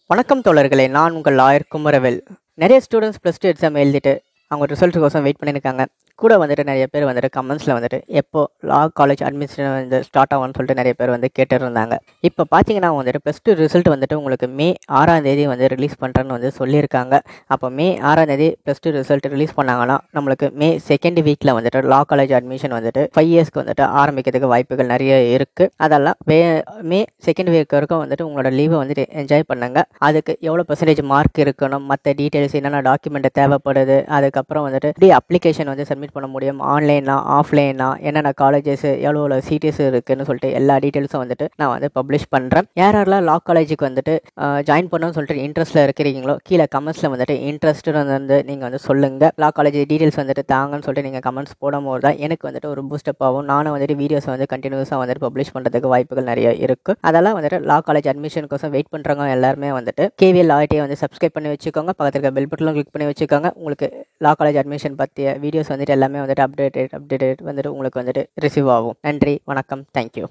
வணக்கம் தோழர்களே, நான் உங்கள் லாயர் குமரவேல். நிறைய ஸ்டூடெண்ட்ஸ் +2 எக்ஸாம் எழுதிட்டு அவங்க ரிசல்ட்டுக்கோசம் வெயிட் பண்ணியிருக்காங்க. கூட வந்துட்டு நிறைய பேர் வந்துட்டு கமெண்ட்ஸில் வந்துட்டு எப்போ லா காலேஜ் அட்மிஷன் வந்து ஸ்டார்ட் ஆகும்னு சொல்லிட்டு நிறைய பேர் வந்து கேட்டுருந்தாங்க. இப்போ பார்த்தீங்கன்னா வந்துட்டு +2 ரிசல்ட் வந்துட்டு உங்களுக்கு மே 6ஆம் தேதி வந்து ரிலீஸ் பண்ணுறேன்னு வந்து சொல்லியிருக்காங்க. அப்போ மே 6ஆம் தேதி +2 ரிசல்ட் ரிலீஸ் பண்ணாங்கன்னா நம்மளுக்கு மே 2nd வீக்கில் வந்துட்டு லா காலேஜ் அட்மிஷன் வந்துட்டு 5 இயர்ஸ்க்கு வந்துட்டு ஆரம்பிக்கிறதுக்கு வாய்ப்புகள் நிறைய இருக்குது. அதெல்லாம் மே 2nd வீக் வரைக்கும் வந்துட்டு உங்களோட லீவை வந்துட்டு என்ஜாய் பண்ணுங்க. அதுக்கு எவ்வளோ % மார்க் இருக்கணும், மற்ற டீட்டெயில்ஸ் என்னென்ன டாக்குமெண்ட் தேவைப்படுது, அதுக்கப்புறம் வந்துட்டு இப்படி அப்ளிகேஷன் வந்து சப்மிட் பண்ண முடியும், ஆன்லைனா ஆஃப்லைனா, என்னென்ன காலேஜஸ் எவ்வளோ சீட்டஸ் இருக்குன்னு சொல்லிட்டு எல்லா டீட்டெயில்ஸும் வந்துட்டு நான் வந்து பப்ளிஷ் பண்ணுறேன். யாரெல்லாம் லா காலேஜுக்கு வந்துட்டு ஜாயின் பண்ணணும்னு சொல்லிட்டு இன்ட்ரெஸ்ட்டில் இருக்கிறீங்களோ கீழே கமெண்ட்ஸில் வந்துட்டு இன்ட்ரெஸ்ட்டு வந்து நீங்கள் வந்து சொல்லுங்கள். லா காலேஜ் டீட்டெயில்ஸ் வந்துட்டு தாங்கன்னு சொல்லிட்டு நீங்கள் கமெண்ட்ஸ் போடும்போது தான் எனக்கு வந்துட்டு ஒரு பூஸ்டப் ஆகும். நானும் வந்துட்டு வீடியோஸை வந்து கண்டினியூஸாக வந்துட்டு பப்ளிஷ் பண்ணுறதுக்கு வாய்ப்புகள் நிறைய இருக்குது. அதெல்லாம் வந்துட்டு லா காலேஜ் அட்மிஷனுக்கோசம் வெயிட் பண்ணுறவங்க எல்லாருமே வந்துட்டு KVL லாயர்ட்டியை வந்து சப்ஸ்கிரைப் பண்ணி வச்சுக்கோங்க. பக்கத்தில் இருக்க பெல் பட்டனும் கிளிக் பண்ணி வச்சுக்கோங்க. உங்களுக்கு லா காலேஜ் அட்மிஷன் பற்றிய வீடியோஸ் வந்துட்டு எல்லாமே வந்துட்டு அப்டேட் வந்துட்டு உங்களுக்கு வந்துட்டு ரிசீவ் ஆகும். நன்றி, வணக்கம், தேங்க்யூ.